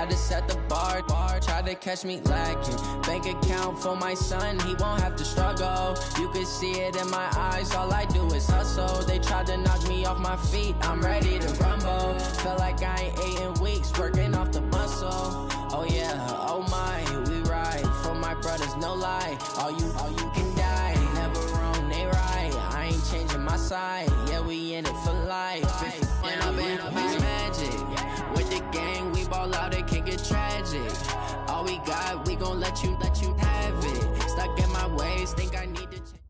had to set the bar. Try to catch me lacking. Bank account for my son, he won't have to struggle. You can see it in my eyes, all I do is hustle. They tried to knock me off my feet, I'm ready to rumble. Feel like I ain't ate in weeks, working off the muscle. Oh yeah, oh my, we ride for my brothers, no lie. All you can die, never wrong, they right. I ain't changing my side, yeah, we in it for life. And I've been magic with the gang, we ball out, it can get tragic. All we got, we gon' let you have it. Stuck in my ways, think I need to change.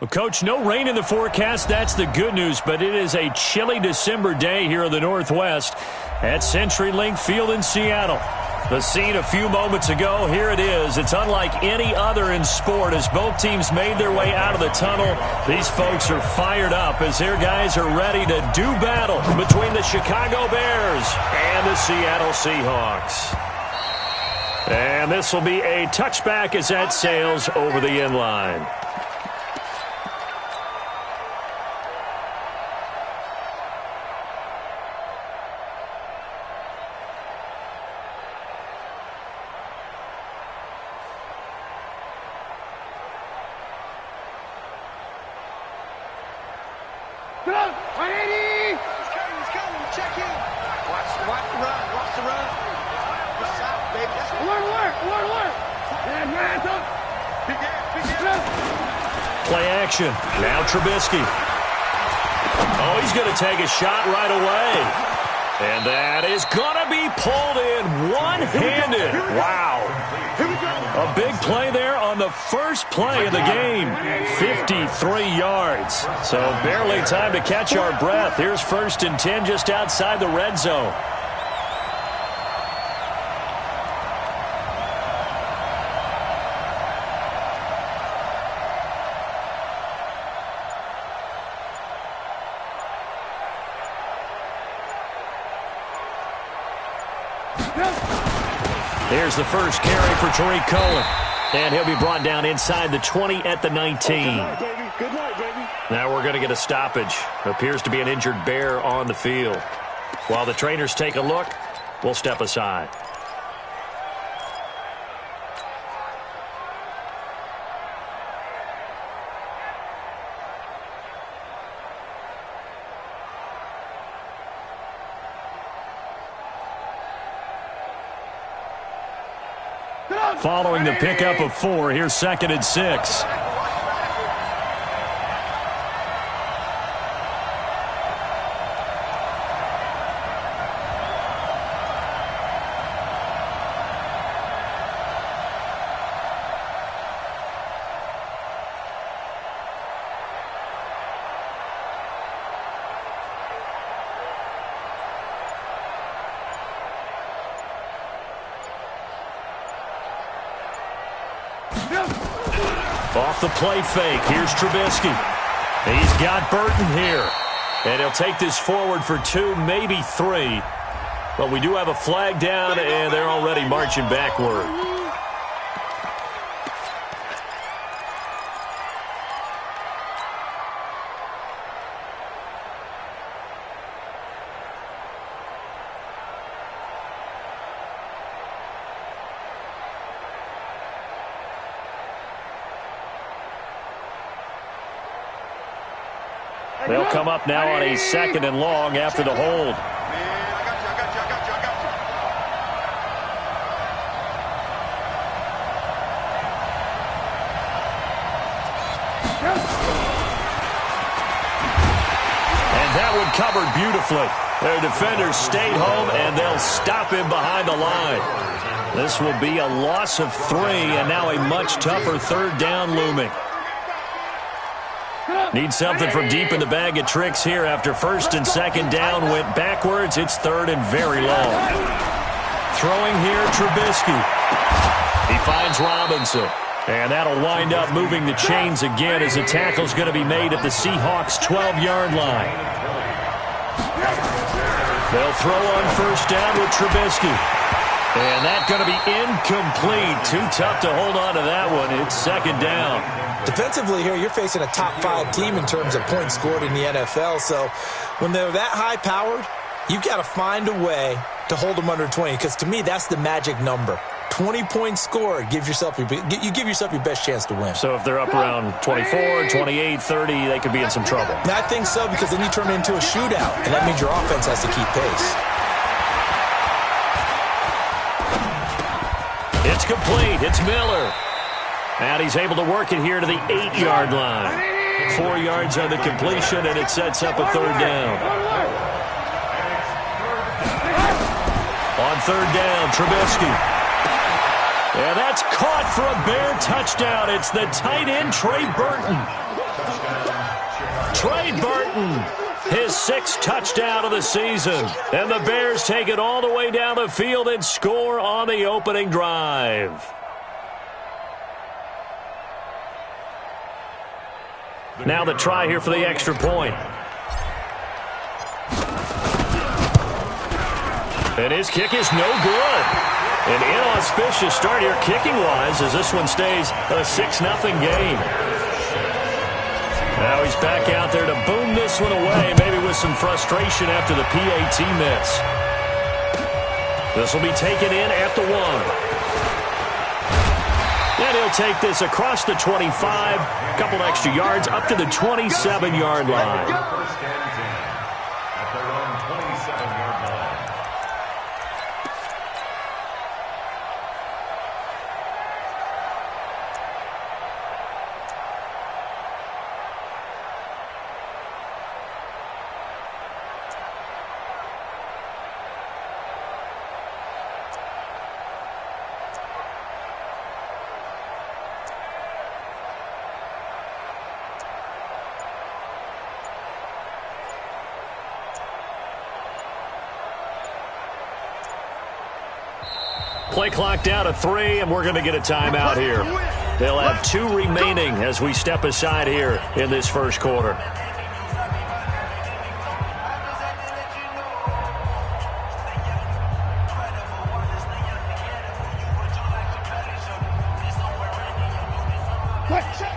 Well, Coach, no rain in the forecast. That's the good news, but it is a chilly December day here in the Northwest at CenturyLink Field in Seattle. The scene a few moments ago, here it is. It's unlike any other in sport as both teams made their way out of the tunnel. These folks are fired up as their guys are ready to do battle between the Chicago Bears and the Seattle Seahawks. And this will be a touchback as that sails over the end line. Play action. Now Trubisky. Oh, he's going to take a shot right away. And that is going to be pulled in one-handed. Wow. A big play there on the first play of the game. 53 yards. So barely time to catch our breath. Here's 1st and 10 just outside the red zone. Here's the first carry for Tariq Cohen. And he'll be brought down inside the 20 at the 19. Good night, baby. Good night, baby. Now we're going to get a stoppage. Appears to be an injured Bear on the field. While the trainers take a look, we'll step aside. Following the pickup of 4, here's 2nd and 6. Off the play fake, here's Trubisky. He's got Burton here. And he'll take this forward for 2, maybe 3. But we do have a flag down, and they're already marching backward. They'll come up now on a 2nd and long after the hold. And that one covered beautifully. Their defenders stayed home, and they'll stop him behind the line. This will be a loss of 3, and now a much tougher 3rd down looming. Need something from deep in the bag of tricks here after 1st and 2nd down went backwards. It's 3rd and very long. Throwing here, Trubisky. He finds Robinson. And that'll wind up moving the chains again as the tackle's going to be made at the Seahawks' 12-yard line. They'll throw on 1st down with Trubisky. And that's going to be incomplete. Too tough to hold on to that one. It's 2nd down. Defensively here, you're facing a top 5 team in terms of points scored in the NFL. So when they're that high-powered, You've got to find a way to hold them under 20, because to me, that's the magic number. 20 points scored, you give yourself your best chance to win. So if they're up around 24, 28, 30, they could be in some trouble. I think so, because then you turn it into a shootout, and that means your offense has to keep pace. It's complete. It's Miller. And he's able to work it here to the 8-yard line. 4 yards on the completion, and it sets up a third down. On third down, Trubisky. And that's caught for a Bear touchdown. It's the tight end, Trey Burton. Trey Burton, his 6th touchdown of the season. And the Bears take it all the way down the field and score on the opening drive. Now the try here for the extra point. And his kick is no good. An inauspicious start here kicking-wise as this one stays a 6-0 game. Now he's back out there to boom this one away, maybe with some frustration after the PAT miss. This will be taken in at the 1. And he'll take this across the 25, a couple extra yards, up to the 27-yard line. Play clock down to 3, and we're going to get a timeout here. They'll have 2 remaining as we step aside here in this first quarter.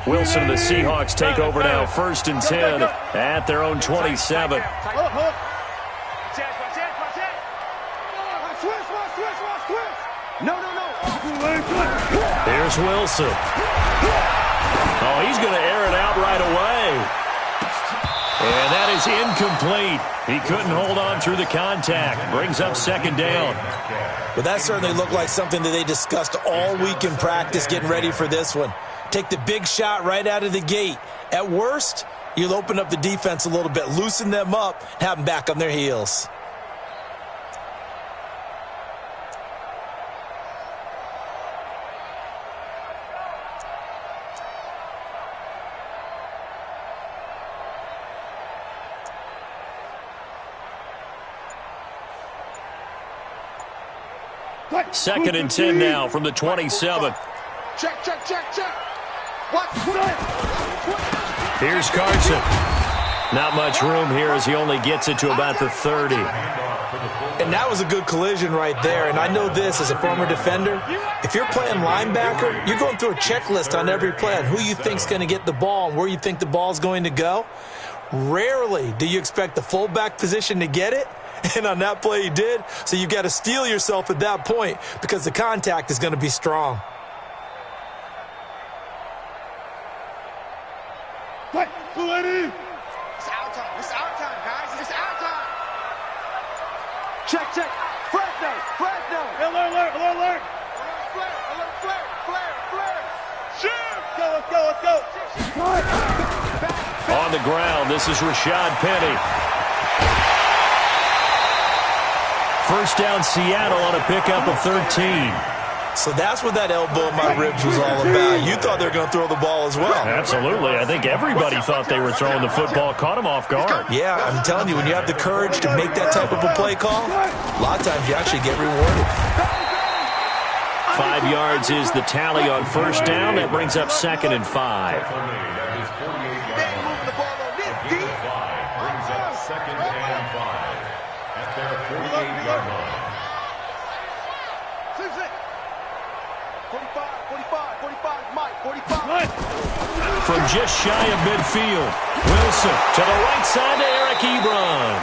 Wilson and the Seahawks take over now, 1st and 10 at their own 27. Here's Wilson. Oh, he's going to air it out right away. And that is incomplete. He couldn't hold on through the contact. Brings up 2nd down. Well, that certainly looked like something that they discussed all week in practice getting ready for this one. Take the big shot right out of the gate. At worst, you'll open up the defense a little bit, loosen them up, and have them back on their heels. Second and 10 now from the 27. Check. What? Here's Carson. Not much room here as he only gets it to about the 30. And that was a good collision right there. And I know this as a former defender. If you're playing linebacker, you're going through a checklist on every play on who you think's going to get the ball and where you think the ball's going to go. Rarely do you expect the fullback position to get it. And on that play he did. So you've got to steel yourself at that point because the contact is going to be strong. It's our time. It's our time, guys. It's our time. Check. Fresno. Alert. Flare. Shoot. Let's go. On the ground, this is Rashad Penny. First down, Seattle on a pickup of 13. So that's what that elbow in my ribs was all about. You thought they were going to throw the ball as well. Absolutely. I think everybody thought they were throwing the football, caught him off guard. Yeah, I'm telling you, when you have the courage to make that type of a play call, a lot of times you actually get rewarded. 5 yards is the tally on first down. That brings up 2nd and 5. From just shy of midfield, Wilson to the right side to Eric Ebron.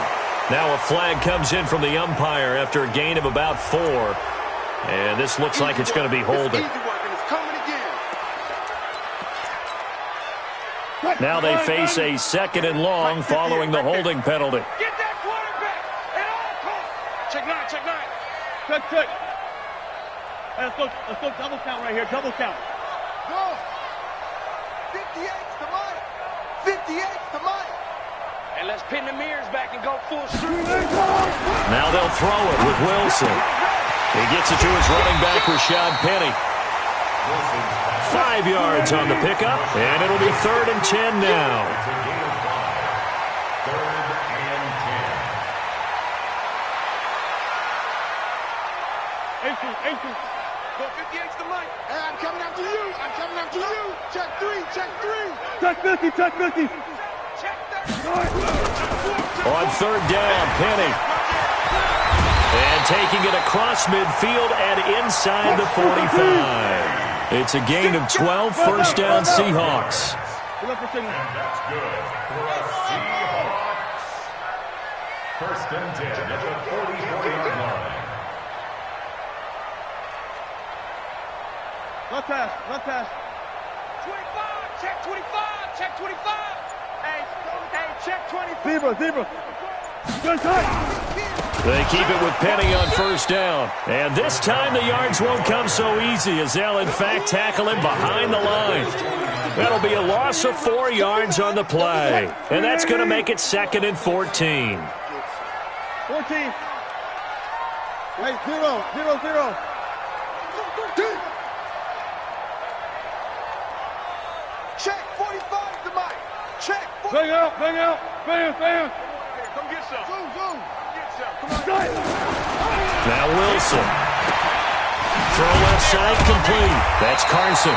Now a flag comes in from the umpire after a gain of about 4. And this looks like it's going to be holding. Now they face a 2nd and long following the holding penalty. Get that quarterback at all costs. Check 9, check 9. Check. Hey, let's go double count right here, double count. Go. 58's the money. 58's the money. And let's pin the mirrors back and go full stream. Now they'll throw it with Wilson. He gets it to his running back, Rashad Penny. 5 yards on the pickup, and it'll be 3rd and 10 now. Go 58's the mic. Hey, I'm coming after you. Check 3. Check 50, check 50. Check 30. On 3rd down, Penny. And taking it across midfield and inside the 45. It's a gain of 12, 1st down Seahawks. And that's good for the Seahawks. 1st and 10 at the 44-yard line. Left pass. 25, check 25. Hey, check 25. Zebra. Good touch. They keep it with Penny on 1st down. And this time the yards won't come so easy as they'll in fact tackle him behind the line. That'll be a loss of 4 yards on the play. And that's going to make it 2nd and 14. 14. Hey, 0. Check 45 the mic. Check. Bang out. Bam. Come get some. Zoom. Come on. Now Wilson. Throw left side complete. That's Carson.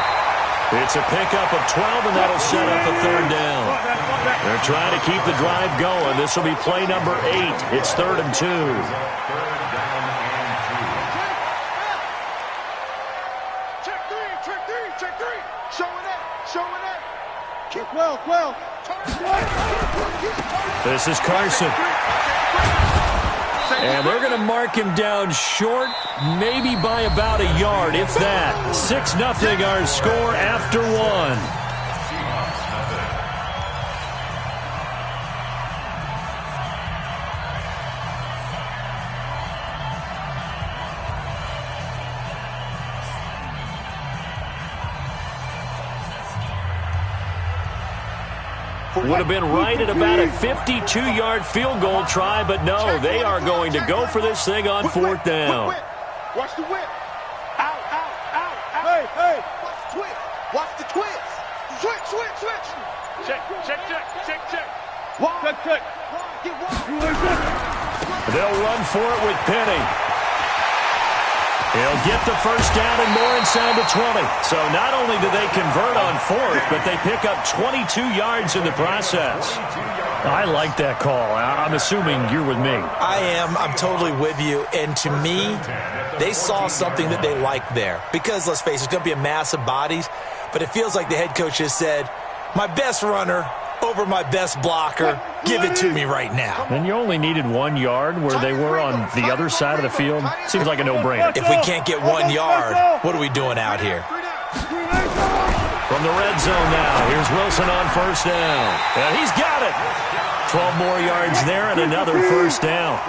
It's a pickup of 12, and that'll set up a 3rd down. They're trying to keep the drive going. This will be play number 8. It's 3rd and 2. Check 3. Showing that. Keep 12. This is Carson. And they're going to mark him down short, maybe by about a yard, if that. 6-0 our score after 1. Would have been right at about a 52-yard field goal try, but no, they are going to go for this thing on 4th down. Watch the whip. Out. Hey. Watch the twist. Switch. Check. Check. They'll run for it with Penny. He'll get the 1st down and more inside the 20. So not only do they convert on 4th, but they pick up 22 yards in the process. I like that call. I'm assuming you're with me. I am. I'm totally with you. And to me, they saw something that they liked there. Because, let's face it, it's going to be a mass of bodies. But it feels like the head coach has said, my best runner over my best blocker, give it to me right now. And you only needed 1 yard where they were on the other side of the field. Seems like a no-brainer. If we can't get 1 yard, what are we doing out here? From the red zone now, here's Wilson on 1st down. And he's got it. 12 more yards there and another 1st down.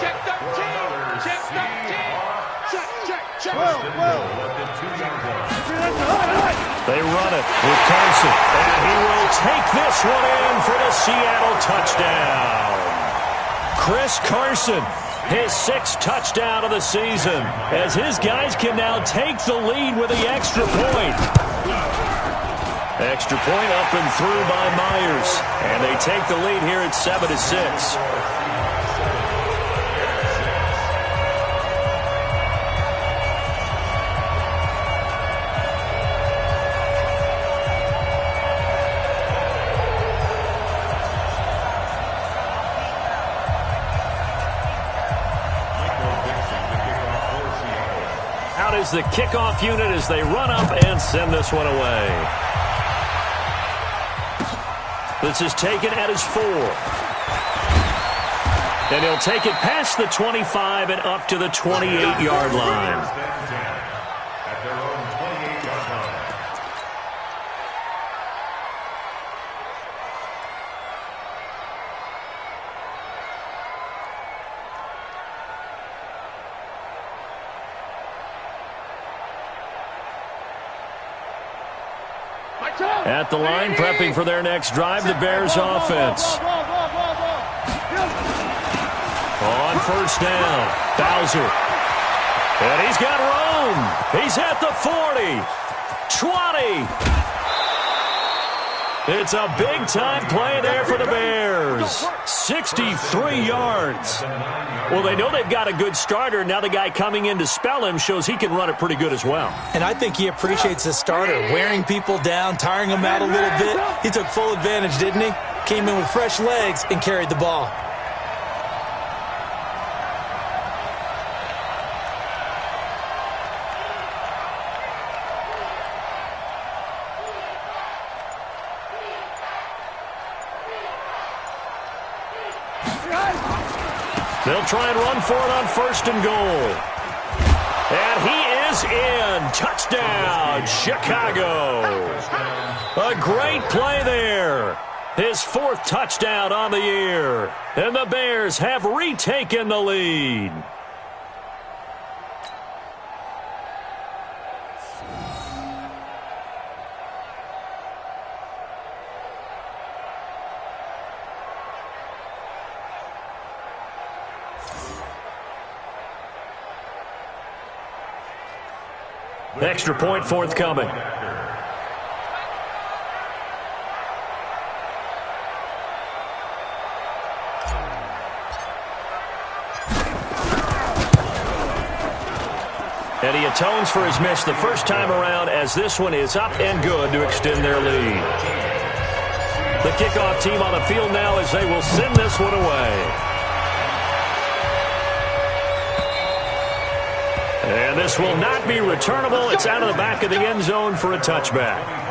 Check 13. Check. They run it with Carson, and he will take this one in for the Seattle touchdown. Chris Carson, his 6th touchdown of the season, as his guys can now take the lead with the extra point. Extra point up and through by Myers, and they take the lead here at 7-6. Out is the kickoff unit as they run up and send this one away. This is taken at his 4. And he'll take it past the 25 and up to the 28-yard line. At their own 28-yard line. At the line, prepping for their next drive, the Bears offense. On first down, Bowser. And he's got room. He's at the 40, 20. It's a big-time play there for the Bears. 63 yards. Well, they know they've got a good starter. Now the guy coming in to spell him shows he can run it pretty good as well. And I think he appreciates the starter, wearing people down, tiring them out a little bit. He took full advantage, didn't he? Came in with fresh legs and carried the ball. They'll try and run for it on first and goal. And he is in. Touchdown, Chicago. A great play there. His 4th touchdown on the year. And the Bears have retaken the lead. Extra point forthcoming. And he atones for his miss the first time around, as this one is up and good to extend their lead. The kickoff team on the field now as they will send this one away. And this will not be returnable. It's out of the back of the end zone for a touchback.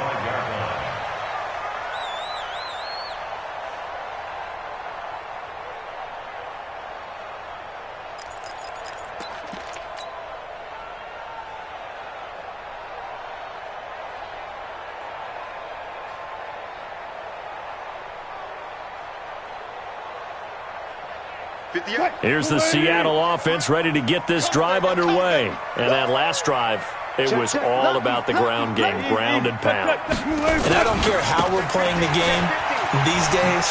Here's the Seattle offense ready to get this drive underway. And that last drive, it was all about the ground game, ground and pound. And I don't care how we're playing the game these days,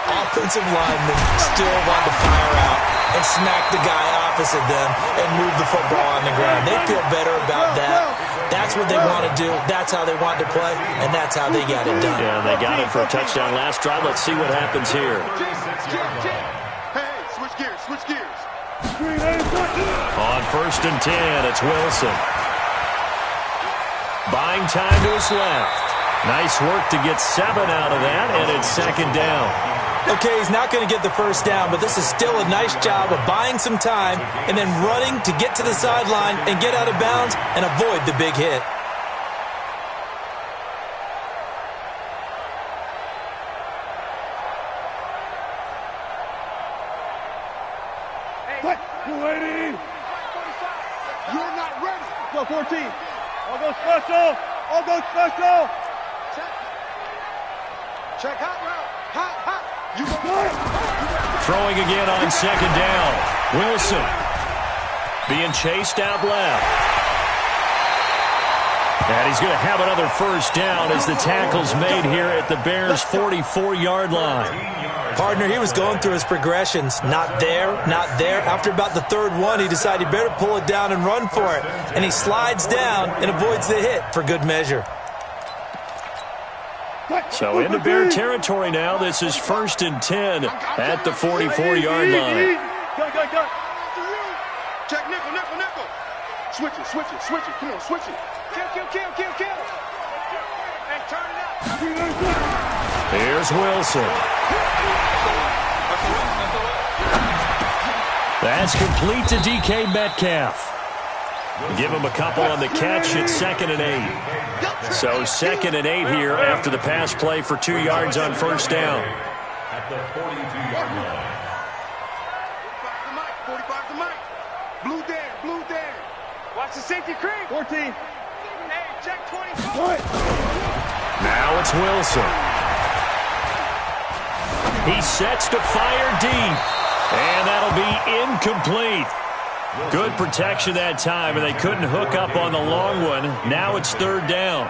offensive linemen still want to fire out and smack the guy opposite them and move the football on the ground. They feel better about that. That's what they want to do. That's how they want to play, and that's how they got it done. Yeah, they got it for a touchdown last drive. Let's see what happens here. Switch gears. On first and 10, it's Wilson. Buying time to his left. Nice work to get 7 out of that, and it's second down. Okay, he's not going to get the first down, but this is still a nice job of buying some time and then running to get to the sideline and get out of bounds and avoid the big hit. You're not ready. Go 14. I'll go special. I'll go special. Check hot route. Hot. You go. Throwing again on second down. Wilson being chased out left. And he's going to have another first down as the tackle's made here at the Bears' 44-yard line. Partner, he was going through his progressions. Not there, not there. After about the third one, he decided he better pull it down and run for it. And he slides down and avoids the hit for good measure. So into Bear territory now. This is first and 10 at the 44-yard line. Go. Check nickel. Switch it. Come on, switch it. Kill. And turn it up. Here's Wilson. That's complete to DK Metcalf. Give him a couple on the catch. It's 2nd and 8. So 2nd and 8 here after the pass play for 2 yards on first down. At the 42-yard line. 45 to Mike. Blue there. Watch the safety creep. 14. Hey, check 24. Now it's Wilson. He sets to fire deep. And that'll be incomplete. Good protection that time, and they couldn't hook up on the long one. Now it's 3rd down.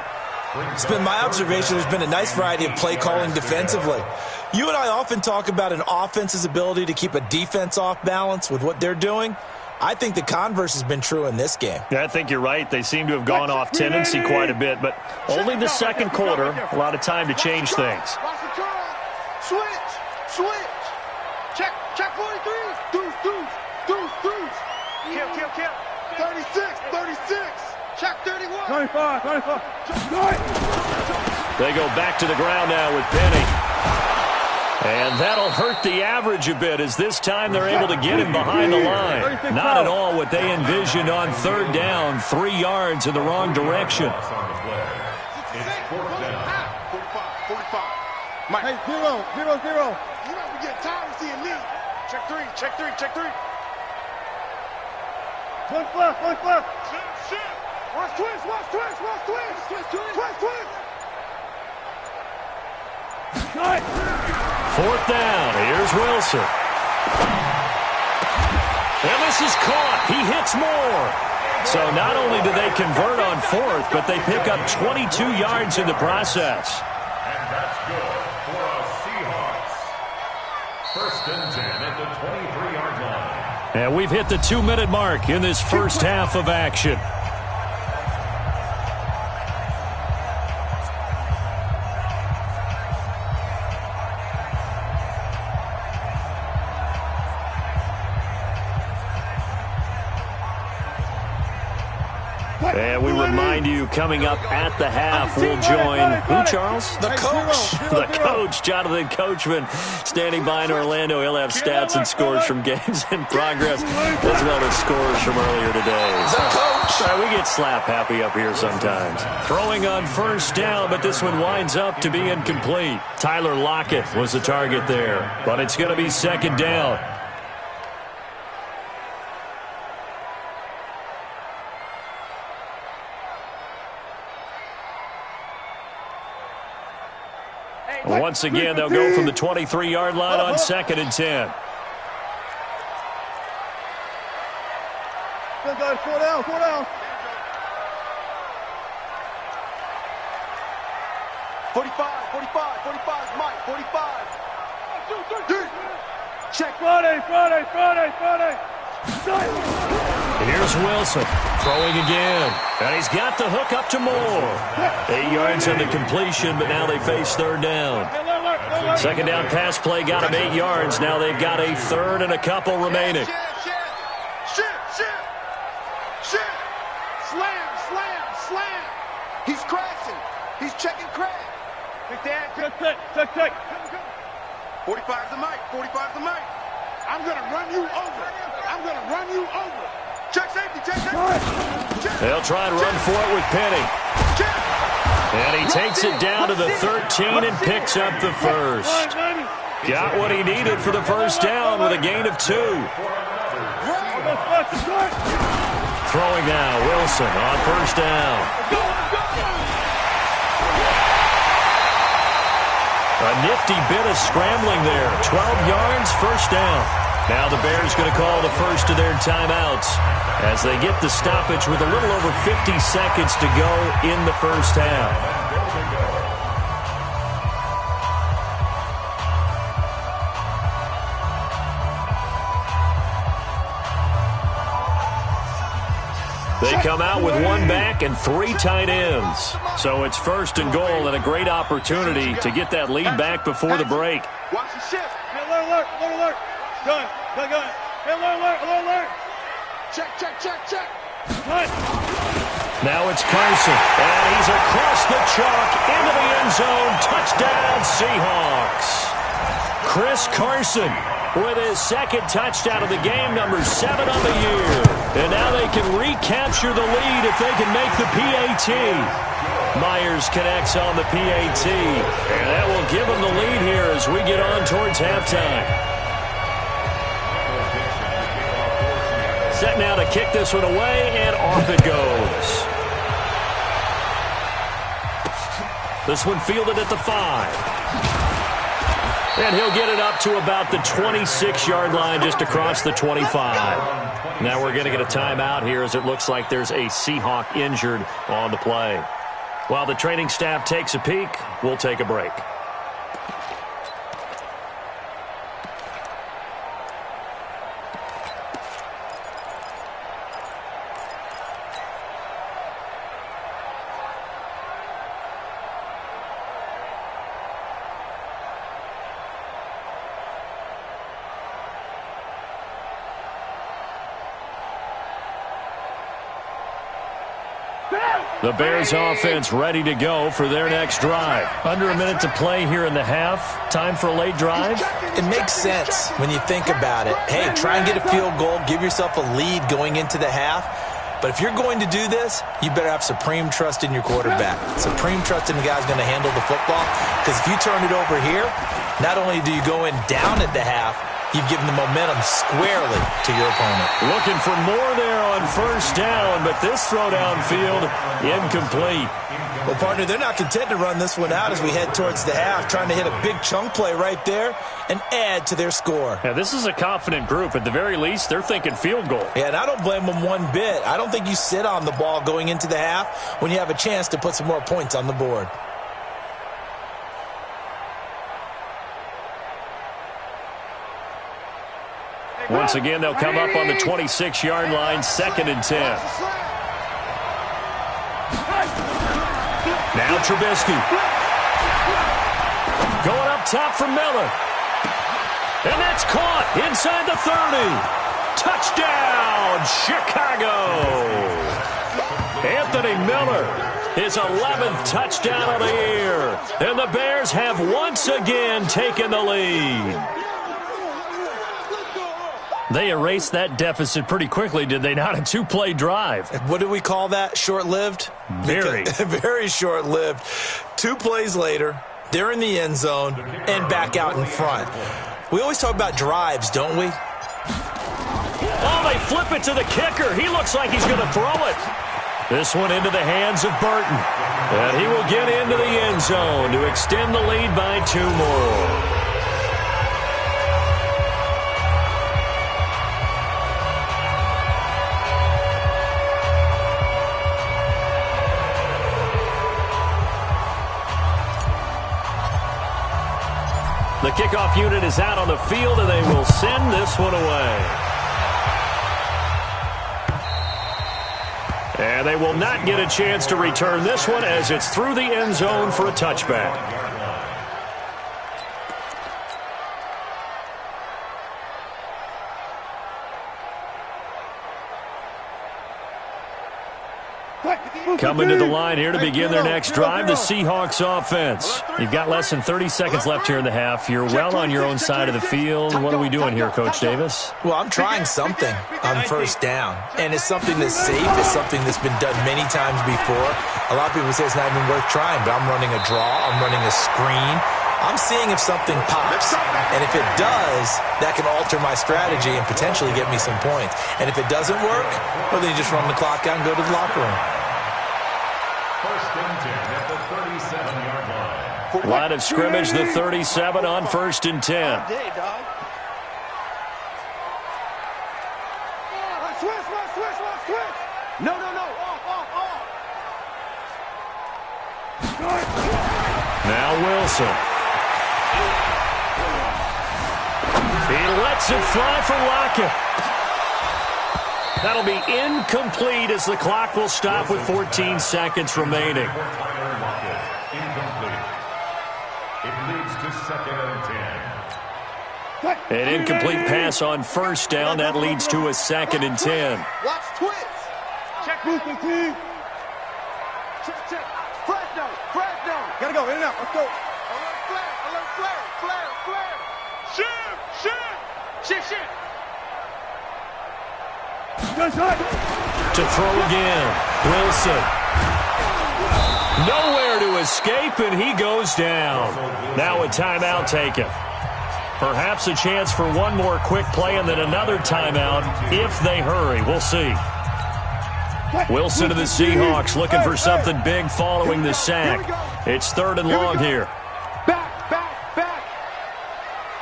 It's been my observation there's been a nice variety of play calling defensively. You and I often talk about an offense's ability to keep a defense off balance with what they're doing. I think the converse has been true in this game. Yeah, I think you're right. They seem to have gone off tendency quite a bit, but only the second quarter. A lot of time to change things. Switch. Check 43. Deuce. Kill. 36. Check 31. 25. They go back to the ground now with Penny. And that'll hurt the average a bit as this time they're able to get him behind the line. Not at all what they envisioned on 3rd down. 3 yards in the wrong direction. It's 4th down. 45. Mike. Hey, 0. You know we get tired of seeing me. Check 3. One flip. Shit. Watch twist. Good. 4th down. Here's Wilson. And this is caught. He hits more. So not only do they convert on 4th, but they pick up 22 yards in the process. And that's good for a Seahawks. 1st and 10 at the 23-yard line. And we've hit the 2-minute mark in this first half of action. And we remind you, coming up at the half, we'll join who, Charles? The coach. The coach, Jonathan Coachman, standing by in Orlando. He'll have stats and scores from games in progress, as well as scores from earlier today. The coach. We get slap happy up here sometimes. Throwing on first down, but this one winds up to be incomplete. Tyler Lockett was the target there, but it's going to be 2nd down. Once again, they'll go from the 23-yard line on 2nd and 10. Four down. 45, Mike, 45. Check. Friday. Here's Wilson throwing again. And he's got the hook up to Moore. 8 yards on the completion, but now they face 3rd down. 2nd down pass play got him 8 yards. Now they've got a 3rd and a couple remaining. Shit. Slam. He's crashing. He's checking crash. Big Dan, check. 45's the mic. I'm going to run you over. Check safety. They'll try and run for it with Penny. And he takes it down to the 13 and picks up the first. Got what he needed for the first down with a gain of 2. Throwing now, Wilson on first down. A nifty bit of scrambling there. 12 yards, first down. Now the Bears going to call the first of their timeouts as they get the stoppage with a little over 50 seconds to go in the first half. They come out with 1 back and 3 tight ends. So it's 1st and goal and a great opportunity to get that lead back before the break. Watch the shift. Alert. Gun. Alert. Check. Now it's Carson. And he's across the chalk into the end zone. Touchdown, Seahawks. Chris Carson with his second touchdown of the game, number 7 on the year. And now they can recapture the lead if they can make the PAT. Myers connects on the PAT, and that will give them the lead here as we get on towards halftime. Set now to kick this one away, and off it goes. This one fielded at the 5. And he'll get it up to about the 26-yard line, just across the 25. Now we're going to get a timeout here as it looks like there's a Seahawk injured on the play. While the training staff takes a peek, we'll take a break. The Bears offense ready to go for their next drive. Under a minute to play here in the half. Time for a late drive. It makes sense when you think about it. Hey, try and get a field goal. Give yourself a lead going into the half. But if you're going to do this, you better have supreme trust in your quarterback. Supreme trust in the guy's going to handle the football. Because if you turn it over here, not only do you go in down at the half, you've given the momentum squarely to your opponent. Looking for more there on first down, but this throw downfield incomplete. Well, partner, they're not content to run this one out as we head towards the half, trying to hit a big chunk play right there and add to their score. Yeah, this is a confident group. At the very least, they're thinking field goal. Yeah, and I don't blame them one bit. I don't think you sit on the ball going into the half when you have a chance to put some more points on the board. Once again, they'll come up on the 26-yard line, 2nd and 10. Now Trubisky. Going up top for Miller. And that's caught inside the 30. Touchdown, Chicago. Anthony Miller, his 11th touchdown of the year. And the Bears have once again taken the lead. They erased that deficit pretty quickly, did they not? A 2-play drive. What do we call that? Short-lived? Very. Very short-lived. 2 plays later, they're in the end zone and back out in front. We always talk about drives, don't we? Oh, they flip it to the kicker. He looks like he's going to throw it. This one into the hands of Burton. And he will get into the end zone to extend the lead by 2 more. The kickoff unit is out on the field, and they will send this one away. And they will not get a chance to return this one as it's through the end zone for a touchback. Coming to the line here to begin their next drive, the Seahawks offense. You've got less than 30 seconds left here in the half. You're well on your own side of the field. What are we doing here, Coach Davis? Well, I'm trying something on first down. And it's something that's safe. It's something that's been done many times before. A lot of people say it's not even worth trying, but I'm running a draw. I'm running a screen. I'm seeing if something pops. And if it does, that can alter my strategy and potentially get me some points. And if it doesn't work, well, then you just run the clock out and go to the locker room. First and 10 at the 37-yard line. Line of scrimmage, the 37 on 1st and 10. No. Now Wilson. He lets it fly for Lockett. That'll be incomplete as the clock will stop with 14 seconds remaining. Incomplete. It leads to 2nd and 10. An incomplete pass on first down. That leads to a 2nd and 10. Watch twist. Check movement, team. Check. Flash down. Gotta go, in and out. Let's go. Alert flare. Shim. To throw again. Wilson. Nowhere to escape, and he goes down. Now a timeout taken. Perhaps a chance for one more quick play and then another timeout if they hurry. We'll see. Wilson to the Seahawks looking for something big following the sack. It's 3rd and long here. Back.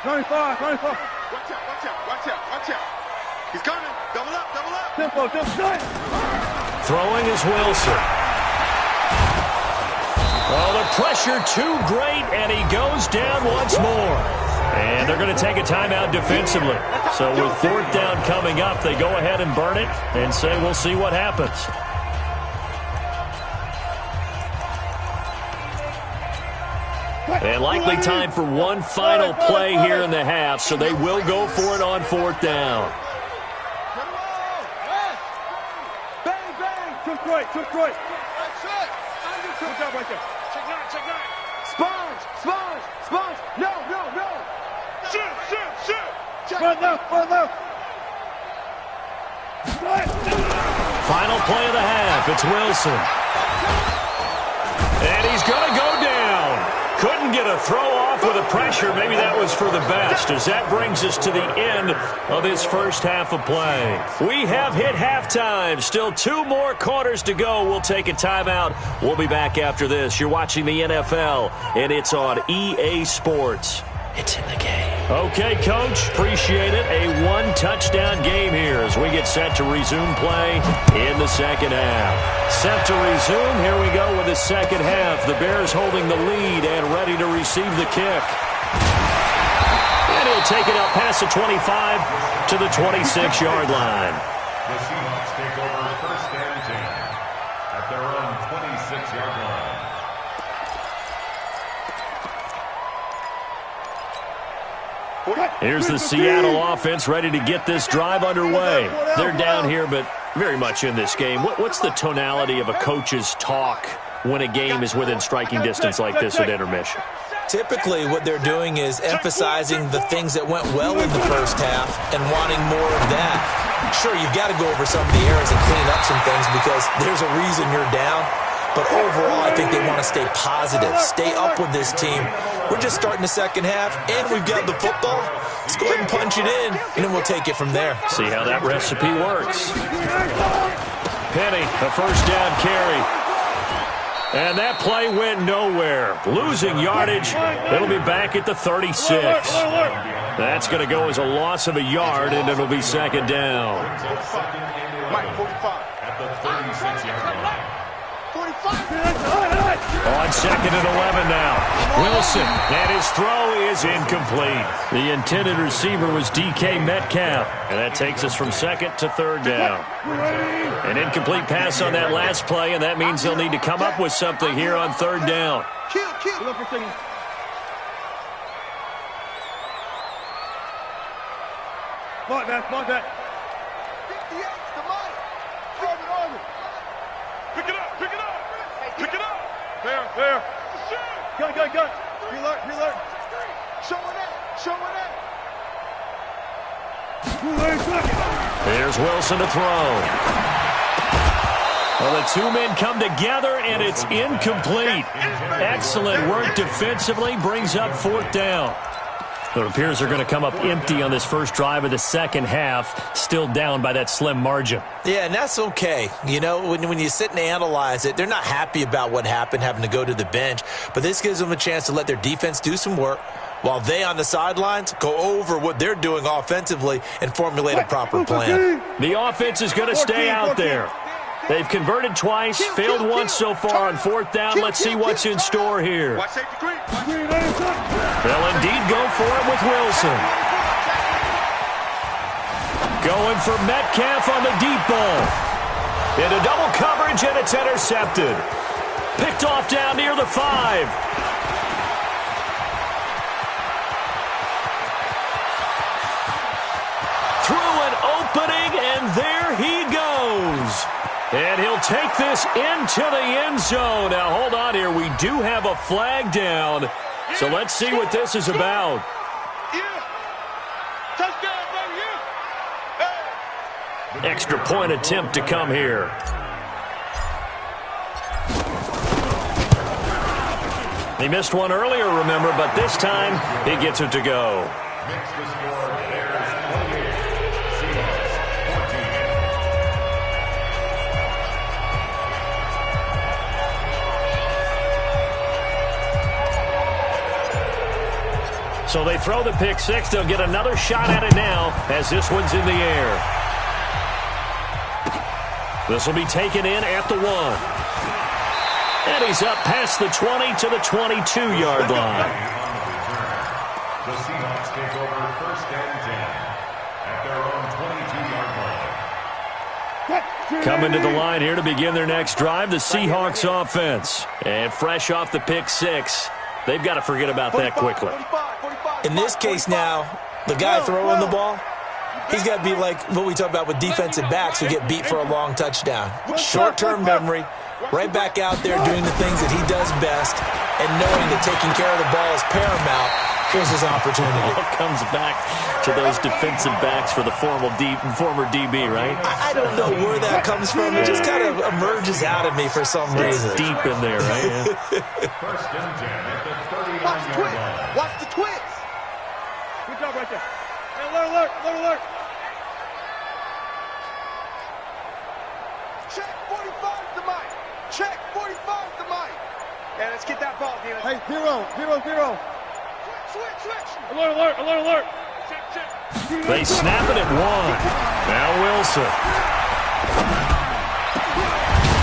25. Watch out. He's coming. Double up. Tempo. Throwing is Wilson. Oh, the pressure too great, and he goes down once more. And they're going to take a timeout defensively. So with 4th down coming up, they go ahead and burn it and say we'll see what happens. And likely time for one final play here in the half, so they will go for it on 4th down. Took right. That's it. Good job right there. Check nine. Sponge. No. Shoot. Run left. Final play of the half. It's Wilson. And he's going to go down. Couldn't get a throw off with the pressure. Maybe that was for the best, as that brings us to the end of this first half of play. We have hit halftime. Still 2 more quarters to go. We'll take a timeout. We'll be back after this. You're watching the NFL, and it's on EA Sports. It's in the game. Okay, Coach. Appreciate it. A 1-touchdown game here as we get set to resume play in the second half. Set to resume. Here we go with the second half. The Bears holding the lead and ready to receive the kick. And he'll take it up past the 25 to the 26-yard line. The Seahawks take over 1st and 10 at their own 26-yard line. Here's the Seattle offense ready to get this drive underway. They're down here, but very much in this game. What's the tonality of a coach's talk when a game is within striking distance like this at intermission? Typically, what they're doing is emphasizing the things that went well in the first half and wanting more of that. Sure, you've got to go over some of the errors and clean up some things because there's a reason you're down. But overall, I think they want to stay positive, stay up with this team. We're just starting the second half, and we've got the football. Let's go ahead and punch it in, and then we'll take it from there. See how that recipe works. Penny, a 1st down carry. And that play went nowhere. Losing yardage. It'll be back at the 36. That's going to go as a loss of a yard, and it'll be 2nd down. Mike, 45. At the 36-yard line. On 2nd and 11 now. Wilson, and his throw is incomplete. The intended receiver was DK Metcalf, and that takes us from 2nd to 3rd down. An incomplete pass on that last play, and that means they'll need to come up with something here on 3rd down. Mark that. Pick it up. There. Gun. Relert. Showing it. Here's Wilson to throw. Well, the 2 men come together, and it's incomplete. Excellent work defensively. Brings up 4th down. It appears they're going to come up empty on this first drive of the second half, still down by that slim margin. Yeah, and that's okay. You know, when you sit and analyze it, they're not happy about what happened, having to go to the bench. But this gives them a chance to let their defense do some work while they on the sidelines go over what they're doing offensively and formulate a proper plan. The offense is going to stay out there. They've converted twice, failed once so far on 4th down. Let's see what's in store here. They'll indeed go for it with Wilson. Going for Metcalf on the deep ball. Into double coverage, and it's intercepted. Picked off down near the 5. Through an opening, and there he goes. And he'll take this into the end zone. Now, hold on here. We do have a flag down. So let's see what this is about. Touchdown, Extra point attempt to come here. He missed one earlier, remember, but this time he gets it to go. Makes the score Bears 28, Seahawks 14. So they throw the pick six. They'll get another shot at it now as this one's in the air. This will be taken in at the 1. And he's up past the 20 to the 22-yard line. The Seahawks take over 1st and 10 at their own 22-yard line. Coming to the line here to begin their next drive, the Seahawks offense. And fresh off the pick six, they've got to forget about that quickly. In this case now, the guy throwing the ball, he's got to be like what we talk about with defensive backs who get beat for a long touchdown. Short-term memory, right back out there doing the things that he does best, and knowing that taking care of the ball is paramount. Here's his opportunity. All comes back to those defensive backs for the former DB, right? I don't know where that comes from. It just kind of emerges out of me for some reason. It's deep in there, right? Yeah. 1st and 10 at the 39-yard line. Watch the twist. Good job right there. Alert, alert, alert. Check 45 to Mike. Check 45 to Mike. And let's get that ball, Dino. Hey, 0, 0, 0. Switch. Alert, alert, alert, alert. Check. They snap it at 1. Now Wilson.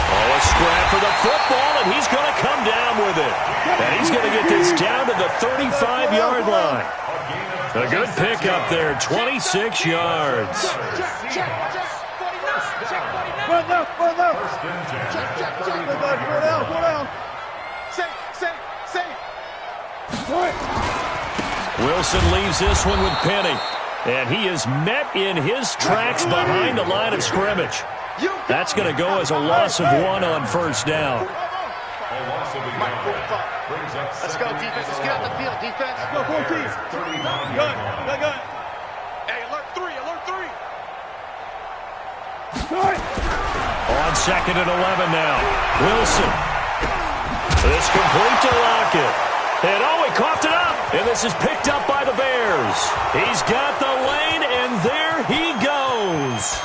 Oh, a scrap for the football, and he's going to come down with it. And he's going to get this down to the 35-yard line. A good pick up there, 26 yards. Check. 49. Check. 49. 1st and 10. Check. 4 down. Safe. Wilson leaves this one with Penny. And he is met in his tracks behind the line of scrimmage. That's going to go as a loss of 1 on 1st down. A loss of a yard. Brings up Let's go, defense. Let's get out the field, defense. Go, 14. Good. Hey, alert 3. On 2nd and 11 now. Wilson. It's complete to Lockett. And he coughed it up. And this is picked up by the Bears. He's got the lane, and there he goes.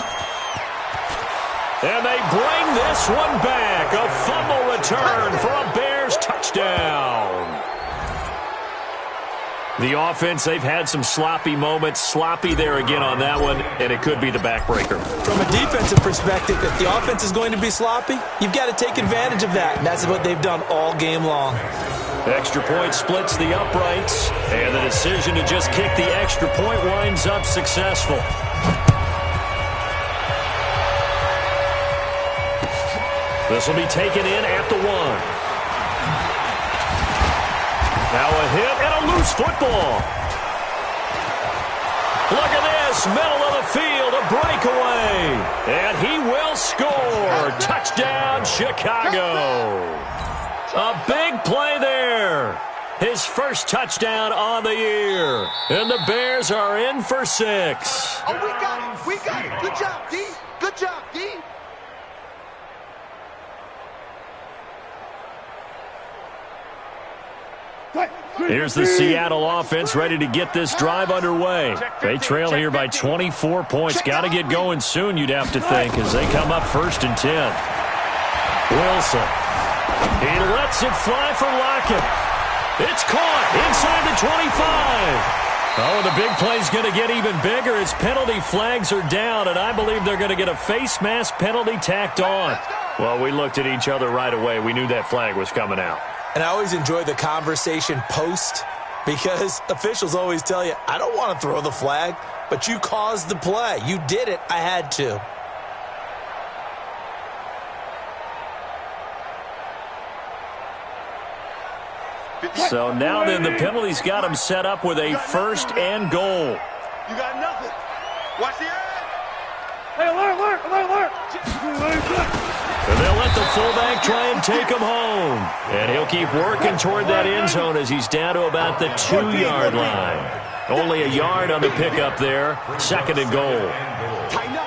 And they bring this one back. A fumble return for a Bears touchdown. The offense, they've had some sloppy moments. Sloppy there again on that one, and it could be the backbreaker. From a defensive perspective, if the offense is going to be sloppy, you've got to take advantage of that. And that's what they've done all game long. Extra point splits the uprights, and the decision to just kick the extra point winds up successful. This will be taken in at the 1. Now a hit and a loose football. Look at this, middle of the field, a breakaway. And he will score. Touchdown, Chicago. A big play there. His first touchdown on the year. And the Bears are in for 6. Oh, we got it. Good job, D. Good job, D. Here's the Seattle offense ready to get this drive underway. They trail here by 24 points. Got to get going soon, you'd have to think, as they come up 1st and 10. Wilson. He lets it fly for Lockett. It's caught inside the 25. Oh, the big play's going to get even bigger as penalty flags are down, and I believe they're going to get a face mask penalty tacked on. Well, we looked at each other right away. We knew that flag was coming out. And I always enjoy the conversation post, because officials always tell you, I don't want to throw the flag, but you caused the play. You did it. I had to. So now then the penalty's got him set up with a 1st and goal. You got nothing. Watch the end. Hey, alert. And they'll let the fullback try and take him home. And he'll keep working toward that end zone as he's down to about the 2-yard line. Only a yard on the pickup there. 2nd and goal. Tighten up.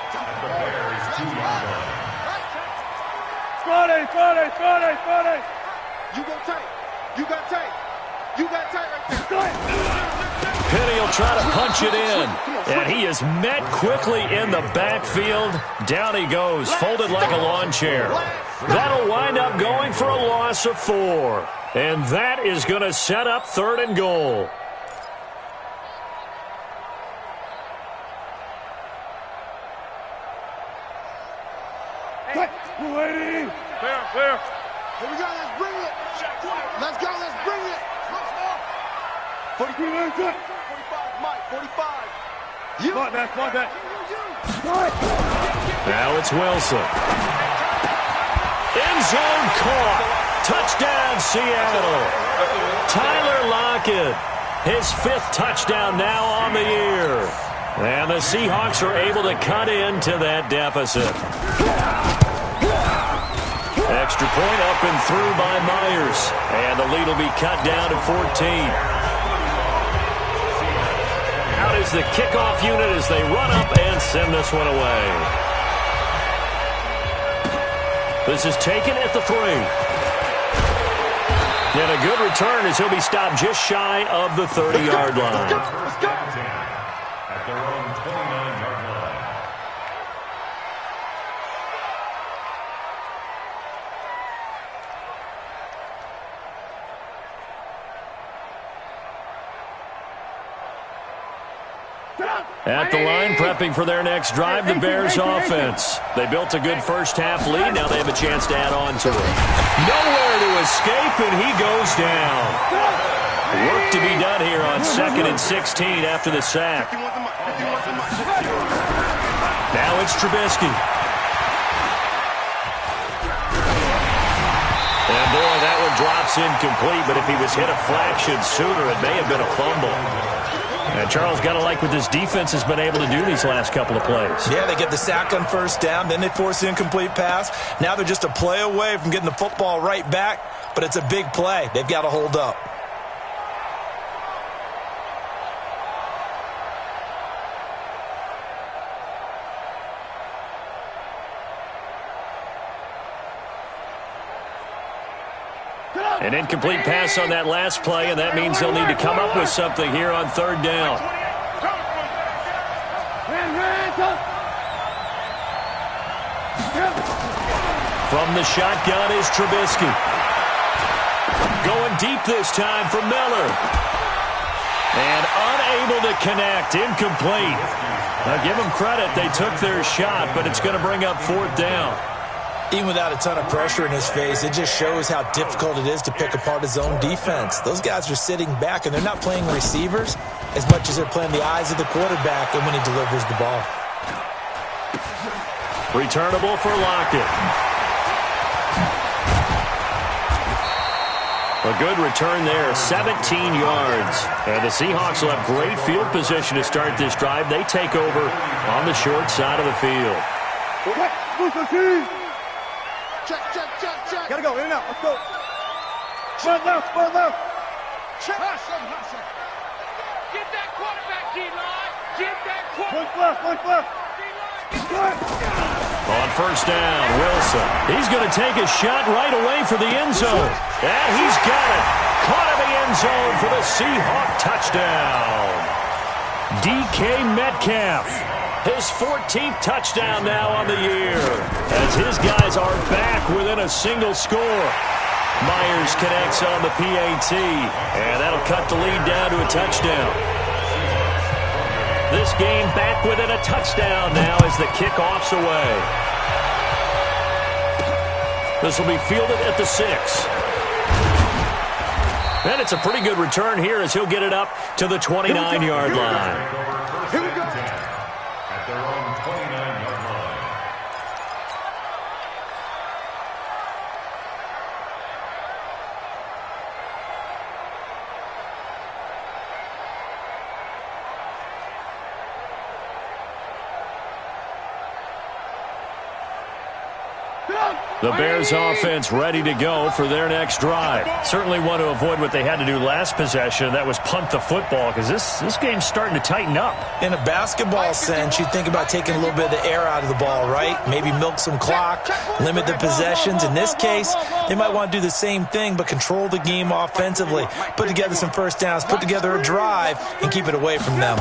You go tight. You got tight. You got tight right there. Penny will try to punch it in. And he is met quickly in the backfield. Down he goes, folded like a lawn chair. That'll wind up going for a loss of 4. And that is going to set up 3rd and goal. Clear. Here we go. Let's bring it. Let's go. Let's bring it. 45, Mike. 45. Spot that. Now it's Wilson. End zone caught. Touchdown, Seattle. Tyler Lockett, his 5th touchdown now on the year. And the Seahawks are able to cut into that deficit. Extra point up and through by Myers. And the lead will be cut down to 14. Out is the kickoff unit as they run up and send this one away. This is taken at the 3. And a good return as he'll be stopped just shy of the 30-yard line. At their own 29-yard line. At the line, prepping for their next drive, the Bears offense. They built a good first-half lead. Now they have a chance to add on to it. Nowhere to escape, and he goes down. Work to be done here on 2nd and 16 after the sack. Now it's Trubisky. And boy, that one drops incomplete, but if he was hit a fraction sooner, it may have been a fumble. And Charles, got to like what this defense has been able to do these last couple of plays. Yeah, they get the sack on first down, then they force the incomplete pass. Now they're just a play away from getting the football right back, but it's a big play. They've got to hold up. An incomplete pass on that last play, and that means they'll need to come up with something here on 3rd down. From the shotgun is Trubisky. Going deep this time for Miller. And unable to connect, incomplete. Now give them credit, they took their shot, but it's going to bring up 4th down. Even without a ton of pressure in his face, it just shows how difficult it is to pick apart his own defense. Those guys are sitting back, and they're not playing receivers as much as they're playing the eyes of the quarterback and when he delivers the ball. Returnable for Lockett. A good return there, 17 yards. And the Seahawks will have great field position to start this drive. They take over on the short side of the field. Check. Gotta go, in and out. Let's go. Front left. Check. Get that quarterback, D-line. Get that quarterback. Point left. On first down, Wilson. He's going to take a shot right away for the end zone. And he's got it. Caught in the end zone for the Seahawk touchdown. DK Metcalf. His 14th touchdown now on the year, as his guys are back within a single score. Myers connects on the PAT, and that'll cut the lead down to a touchdown. This game back within a touchdown now as the kickoff's away. This will be fielded at the 6. And it's a pretty good return here as he'll get it up to the 29-yard line. Here we go. At their own 29-yard line. The Bears offense ready to go for their next drive. Certainly want to avoid what they had to do last possession. That was punt the football, because this game's starting to tighten up. In a basketball sense, you think about taking a little bit of the air out of the ball, right? Maybe milk some clock, limit the possessions. In this case, they might want to do the same thing, but control the game offensively. Put together some first downs, put together a drive, and keep it away from them.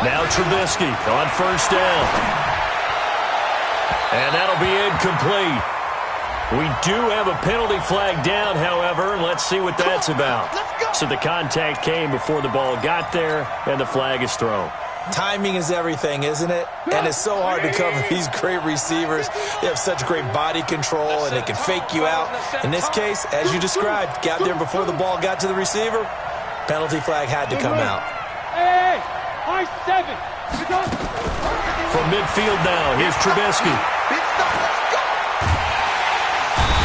Now Trubisky on first down. And that'll be incomplete. We do have a penalty flag down, however. Let's see what that's about. So the contact came before the ball got there, and the flag is thrown. Timing is everything, isn't it? And it's so hard to cover these great receivers. They have such great body control, and they can fake you out. In this case, as you described, got there before the ball got to the receiver. Penalty flag had to come out. Hey, high 7. From midfield now, here's Trubisky.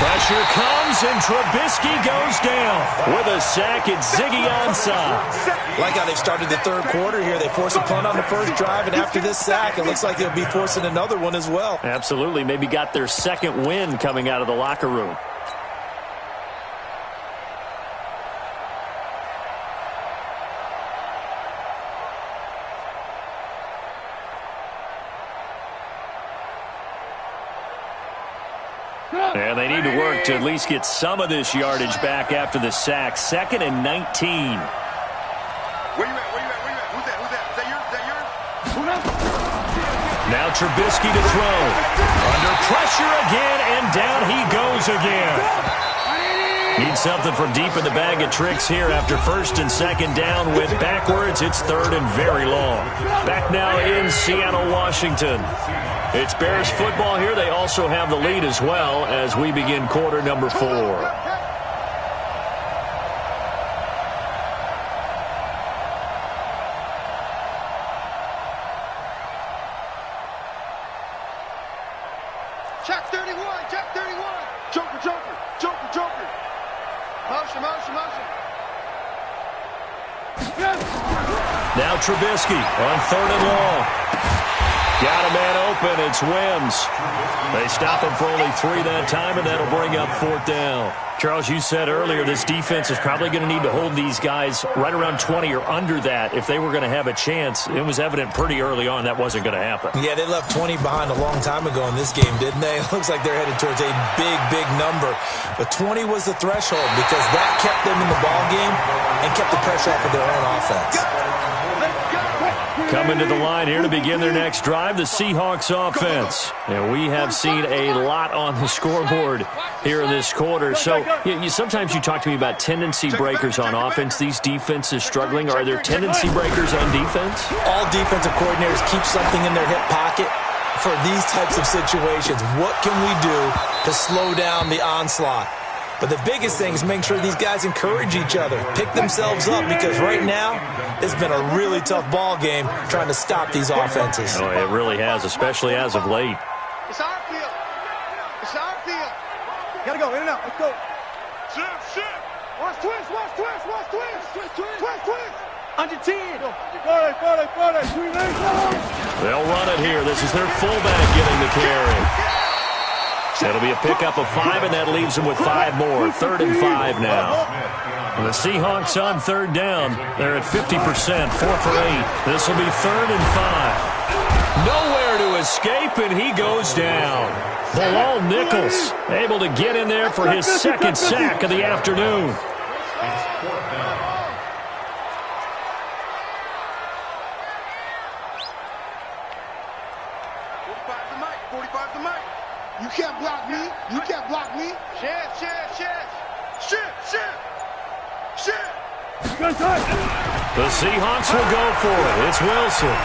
Pressure comes, and Trubisky goes down. With a sack, it's Ziggy Ansah. Like how they've started the third quarter here. They force a punt on the first drive, and after this sack, it looks like they'll be forcing another one as well. Absolutely. Maybe got their second win coming out of the locker room. And they need to work to at least get some of this yardage back after the sack. 2nd and 19. Where you at? Where you at? Where you at? Who's that? Who's that? Is that yours? Is that yours? Now Trubisky to throw. Under pressure again, and down he goes again. Need something from deep in the bag of tricks here after 1st and 2nd down. Went backwards. It's 3rd and very long. Back now in Seattle, Washington. It's Bears football here. They also have the lead as well as we begin quarter number 4. Check 31, check 31. Joker, Joker, Joker, Joker. Motion, motion, motion. Now Trubisky on 3rd and long. Got a man open. It's Wims. They stop him for only 3 that time, and that'll bring up 4th down. Charles, you said earlier this defense is probably going to need to hold these guys right around 20 or under that if they were going to have a chance. It was evident pretty early on that wasn't going to happen. Yeah, they left 20 behind a long time ago in this game, didn't they? It looks like they're headed towards a big, big number. But 20 was the threshold because that kept them in the ball game and kept the pressure off of their own offense. Coming to the line here to begin their next drive, the Seahawks offense. And we have seen a lot on the scoreboard here in this quarter. So sometimes you talk to me about tendency breakers on offense. These defenses struggling. Are there tendency breakers on defense? All defensive coordinators keep something in their hip pocket for these types of situations. What can we do to slow down the onslaught? But the biggest thing is making sure these guys encourage each other, pick themselves up, because right now it's been a really tough ball game trying to stop these offenses. Oh, it really has, especially as of late. It's our field. It's our field. Gotta go, in and out. Let's go. Shift, shift. Watch twist, watch twist, watch twist. Twist, twist. Twist, twist. Under 10. 40, 3 lanes. They'll run it here. This is their fullback getting the carry. It'll be a pickup of 5, and that leaves them with 5 more. 3rd and 5 now. And the Seahawks on 3rd down. They're at 50%, 4 for 8. This will be 3rd and 5. Nowhere to escape, and he goes down. Bilal Nichols able to get in there for his 2nd sack of the afternoon. You can't block me. You can't block me. Shift, shift, shift. Shift, shift. Shift. Good touch. The Seahawks will go for it. It's Wilson.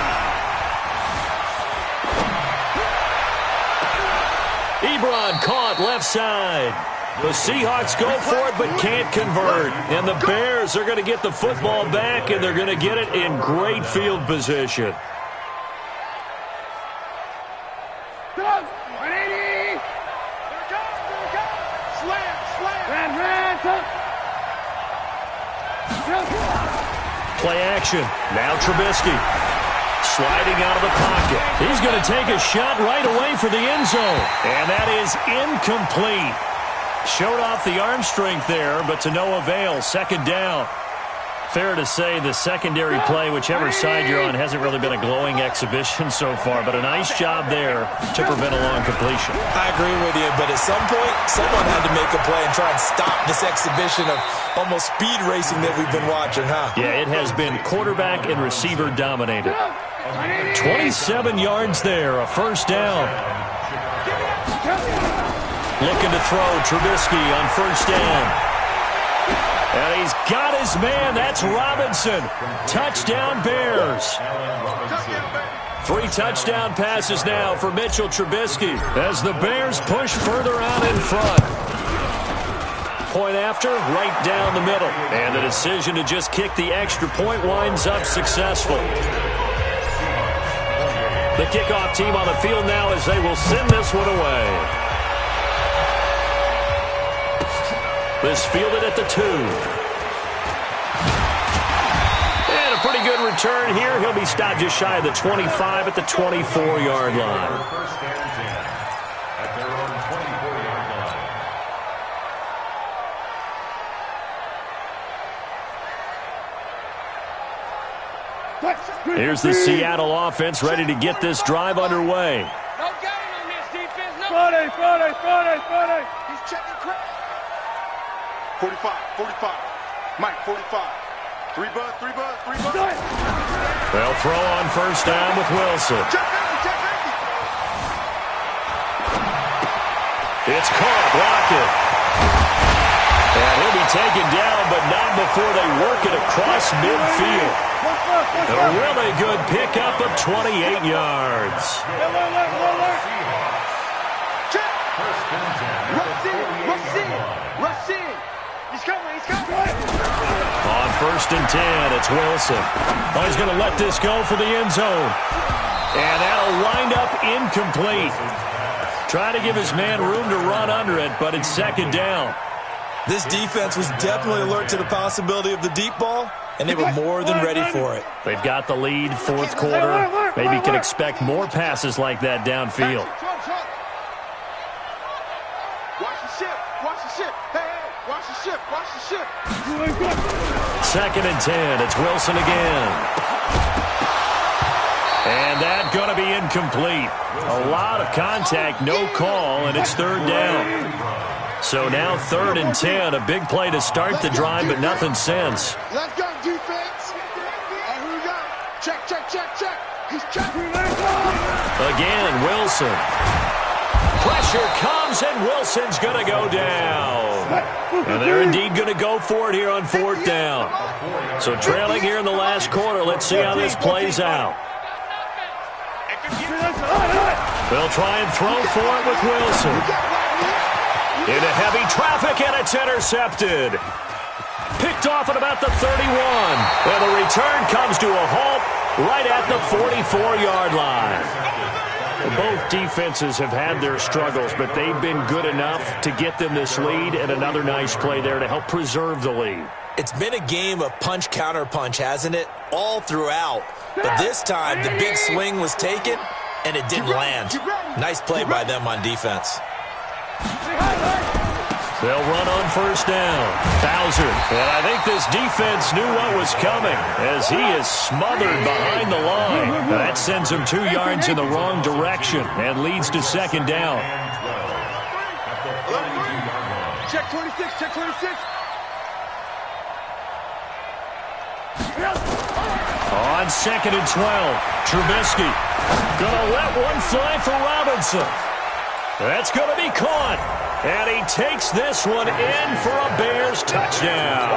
Ebron caught left side. The Seahawks go for it but can't convert. And the Bears are going to get the football back, and they're going to get it in great field position. Play action. Now Trubisky. Sliding out of the pocket. He's going to take a shot right away for the end zone. And that is incomplete. Showed off the arm strength there, but to no avail. Second down. Fair to say the secondary play, whichever side you're on, hasn't really been a glowing exhibition so far, but a nice job there to prevent a long completion. I agree with you, but at some point, someone had to make a play and try and stop this exhibition of almost speed racing that we've been watching, huh? Yeah, it has been quarterback and receiver dominated. 27 yards there, a first down. Looking to throw, Trubisky on first down. And he's got his man. That's Robinson. Touchdown, Bears. 3 touchdown passes now for Mitchell Trubisky as the Bears push further out in front. Point after, right down the middle. And the decision to just kick the extra point winds up successful. The kickoff team on the field now as they will send this one away. This fielded at the 2. And a pretty good return here. He'll be stopped just shy of the 25 at the 24-yard line. First and 10 at their own 24-yard line. Here's the Seattle offense ready to get this drive underway. No game on this defense. No. Friday. He's checking crack. 45, 45. Mike, 45. 3 buzz. They'll throw on first down with Wilson. Check. It's caught. Lockett. And he'll be taken down, but not before they work it across midfield. A really good pickup of 28 yards. Check. First and 10. Rush in. He's coming. On first and 10, it's Wilson. Oh, he's going to let this go for the end zone. And that'll wind up incomplete. Trying to give his man room to run under it, but it's second down. This defense was definitely alert to the possibility of the deep ball, and they were more than ready for it. They've got the lead, fourth quarter. Maybe you can expect more passes like that downfield. Watch the ship. Second and 10. It's Wilson again. And that's going to be incomplete. A lot of contact, no call, and it's third down. So now third and 10. A big play to start the drive, but nothing since. Let's go, defense. And here we go. Check. He's checking. Again, Wilson. Pressure comes, and Wilson's going to go down. And they're indeed going to go for it here on fourth down. So trailing here in the last quarter. Let's see how this plays out. They'll try and throw for it with Wilson. Into heavy traffic, and it's intercepted. Picked off at about the 31. And the return comes to a halt right at the 44-yard line. Both defenses have had their struggles, but they've been good enough to get them this lead, and another nice play there to help preserve the lead. It's been a game of punch-counter-punch, hasn't it? All throughout. But this time, the big swing was taken, and it didn't land. Nice play by them on defense. They'll run on first down. Bowser. And I think this defense knew what was coming as he is smothered behind the line. That sends him 2 yards in the wrong direction and leads to second down. Check 26. On second and 12, Trubisky gonna let one fly for Robinson. That's gonna be caught. And he takes this one in for a Bears touchdown.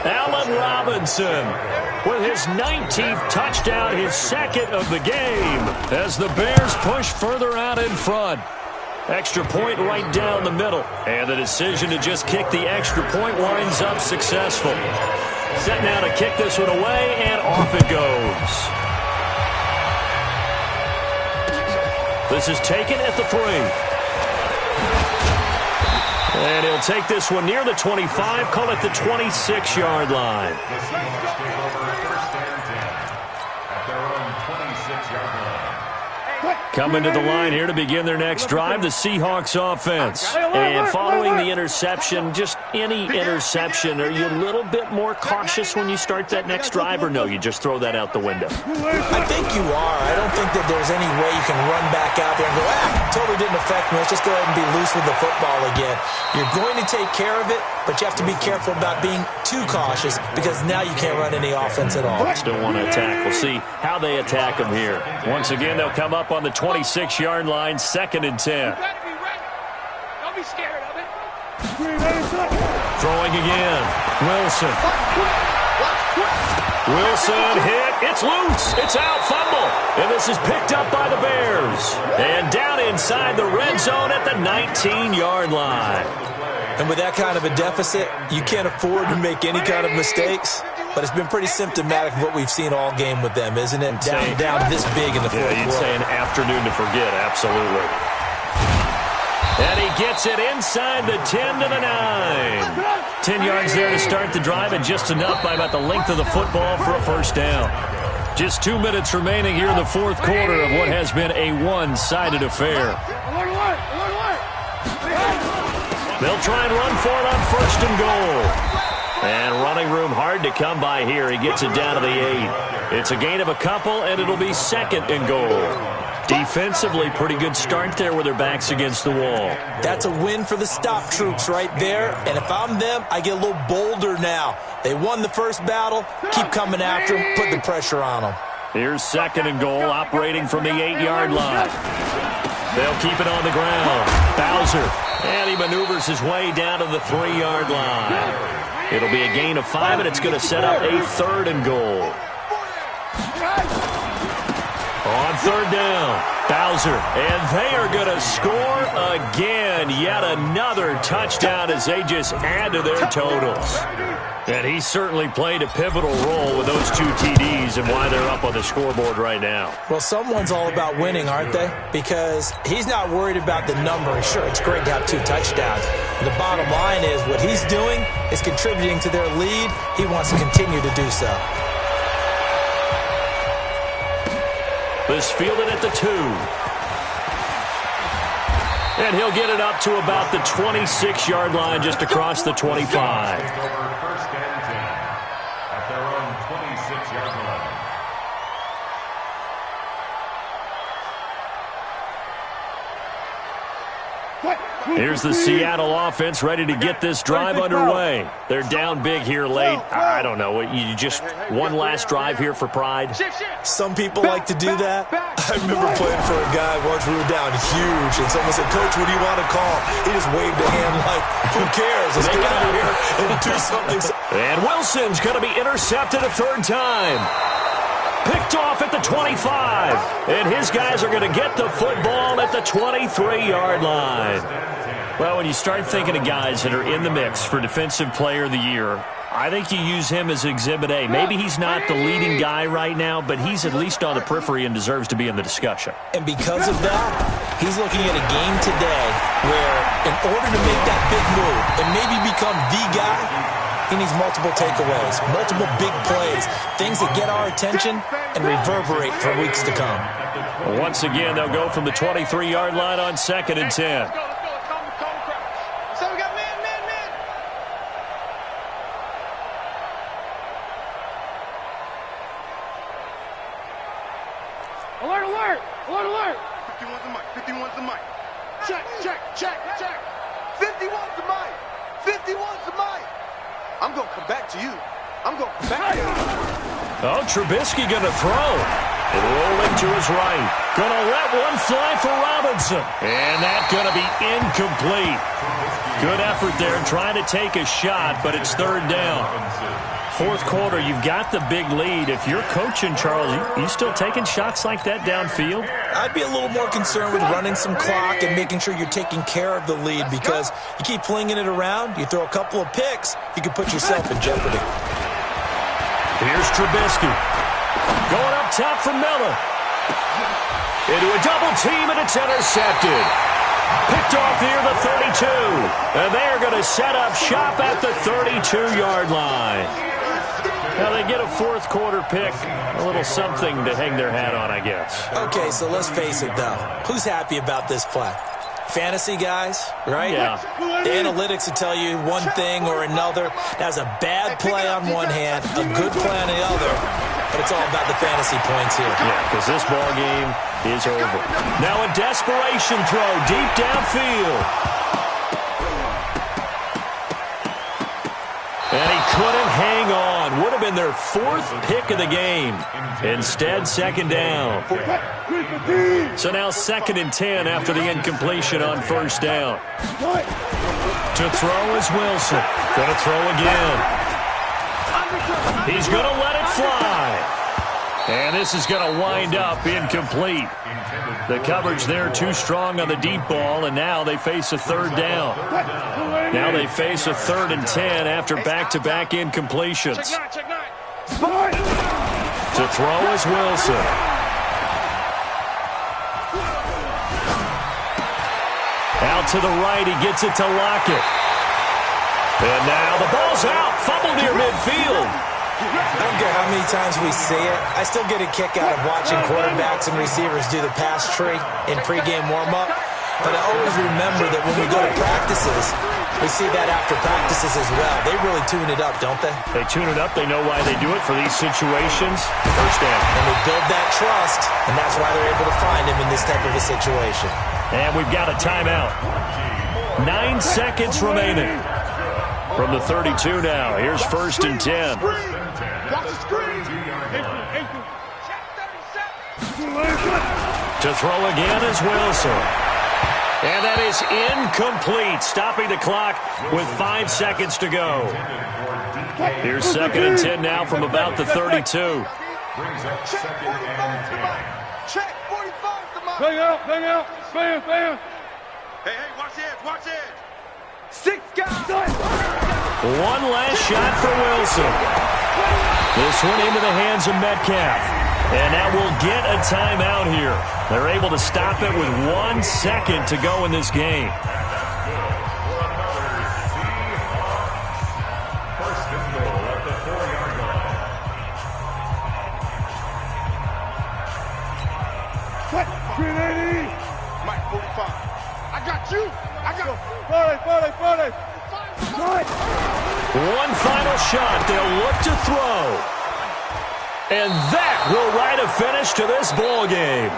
Allen Robinson with his 19th touchdown, his second of the game, as the Bears push further out in front. Extra point right down the middle. And the decision to just kick the extra point winds up successful. Set now to kick this one away, and off it goes. This is taken at the 3. And he'll take this one near the 25, call it the 26-yard line. The Seahawks take over first and 10 at their own 26-yard line. Coming to the line here to begin their next drive, the Seahawks offense. And following the interception, just any interception, are you a little bit more cautious when you start that next drive, or no, you just throw that out the window? I think you are. I don't think that there's any way you can run back out there and go, totally didn't affect me. Let's just go ahead and be loose with the football again. You're going to take care of it, but you have to be careful about being too cautious because now you can't run any offense at all. Still want to attack. We'll see how they attack them here. Once again, they'll come up on the 26-yard line, 2nd and 10. You gotta be ready. Don't be scared of it. Throwing again. Wilson. Wilson hit. It's loose. It's out. Fumble. And this is picked up by the Bears. And down inside the red zone at the 19-yard line. And with that kind of a deficit, you can't afford to make any kind of mistakes. But it's been pretty symptomatic of what we've seen all game with them, isn't it? Down this big in the fourth quarter. You'd say an afternoon to forget, absolutely. And he gets it inside the 10 to the 9. 10 yards there to start the drive, and just enough by about the length of the football for a first down. Just 2 minutes remaining here in the fourth quarter of what has been a one-sided affair. They'll try and run for it on 1st and goal. And running room hard to come by here. He gets it down to the 8. It's a gain of a couple, and it'll be 2nd and goal. Defensively, pretty good start there with their backs against the wall. That's a win for the stop troops right there. And if I'm them, I get a little bolder now. They won the first battle. Keep coming after them. Put the pressure on them. Here's 2nd and goal, operating from the 8-yard line. They'll keep it on the ground. Bowser. And he maneuvers his way down to the 3-yard line. It'll be a gain of 5, and it's going to set up a 3rd and goal. On 3rd down, Bowser. And they are going to score again. Yet another touchdown as they just add to their totals. And he certainly played a pivotal role with those 2 TDs and why they're up on the scoreboard right now. Well, someone's all about winning, aren't they? Because he's not worried about the number. Sure, it's great to have 2 touchdowns. But the bottom line is what he's doing is contributing to their lead. He wants to continue to do so. This fielded at the 2. And he'll get it up to about the 26-yard line, just across the 25. Here's the Seattle offense ready to get this drive underway. They're down big here late. I don't know. You just one last drive here for pride? Some people like to do that. I remember playing for a guy once. We were down huge, and someone said, "Coach, what do you want to call?" He just waved a hand like, "Who cares? Let's get out of here and do something." And Wilson's going to be intercepted a 3rd time. Picked off at the 25. And his guys are going to get the football at the 23-yard line. Well, when you start thinking of guys that are in the mix for Defensive Player of the Year, I think you use him as Exhibit A. Maybe he's not the leading guy right now, but he's at least on the periphery and deserves to be in the discussion. And because of that, he's looking at a game today where in order to make that big move and maybe become the guy, he needs multiple takeaways, multiple big plays, things that get our attention and reverberate for weeks to come. Once again, they'll go from the 23-yard line on 2nd and 10. So we got man. Alert. 51's the mic. Check. 51's the mic. I'm going to come back to you. Oh, Trubisky going to throw. Rolling to his right. Going to let one fly for Robinson. And that's going to be incomplete. Good effort there trying to take a shot, but it's 3rd down. 4th quarter, you've got the big lead. If you're coaching, Charles, you still taking shots like that downfield? I'd be a little more concerned with running some clock and making sure you're taking care of the lead, because you keep flinging it around, you throw a couple of picks, you can put yourself in jeopardy. Here's Trubisky. Going up top for Miller. Into a double team, and it's intercepted. Picked off near the 32. And they're going to set up shop at the 32-yard line. Now they get a fourth quarter pick, a little something to hang their hat on, I guess. Okay, so let's face it, though. Who's happy about this play? Fantasy guys, right? Yeah. The analytics will tell you one thing or another. That's a bad play on one hand, a good play on the other, but it's all about the fantasy points here. Yeah, because this ball game is over. Now a desperation throw deep downfield. And he couldn't hang on. Would have been their fourth pick of the game. Instead, second down. So now 2nd and 10 after the incompletion on first down. To throw is Wilson. Going to throw again. He's going to let it fly. And this is going to wind up incomplete. The coverage there too strong on the deep ball, and now they face a third down. Now they face a 3rd and 10 after back-to-back incompletions. To throw is Wilson. Out to the right, he gets it to Lockett. And now the ball's out, fumble near midfield. I don't care how many times we see it. I still get a kick out of watching quarterbacks and receivers do the pass tree in pregame warm-up. But I always remember that when we go to practices, we see that after practices as well. They really tune it up, don't they? They tune it up. They know why they do it for these situations. First down. And they build that trust, and that's why they're able to find him in this type of a situation. And we've got a timeout. 9 seconds remaining. From the 32 now, here's 1st and 10. Watch the screen. To throw again is Wilson. And that is incomplete, stopping the clock with 5 seconds to go. Here's 2nd and 10 now from about the 32. Brings up 2nd and 10. Check 45. Come on. Bang out. Fan. Hey, watch the edge. Watch the edge. 6 guys. One last shot for Wilson. This one into the hands of Metcalf. And now we'll get a timeout here. They're able to stop it with 1 second to go in this game. First and goal at the 4-yard line. Cut. 380. Mike 45. I got you. 40. One final shot. They'll look to throw. And that will write a finish to this ball game.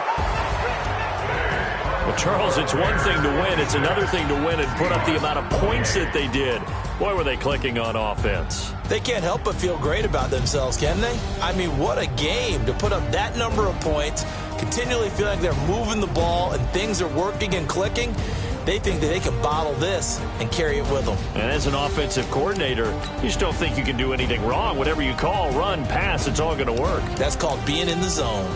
Well, Charles, it's one thing to win. It's another thing to win and put up the amount of points that they did. Boy, were they clicking on offense. They can't help but feel great about themselves, can they? I mean, what a game to put up that number of points, continually feel like they're moving the ball and things are working and clicking. They think that they can bottle this and carry it with them. And as an offensive coordinator, you just don't think you can do anything wrong. Whatever you call, run, pass, it's all going to work. That's called being in the zone.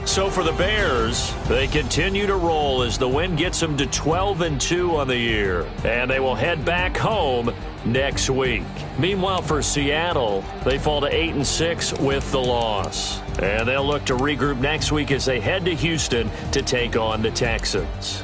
So for the Bears, they continue to roll as the win gets them to 12-2 on the year. And they will head back home next week. Meanwhile, for Seattle, they fall to 8-6 with the loss. And they'll look to regroup next week as they head to Houston to take on the Texans.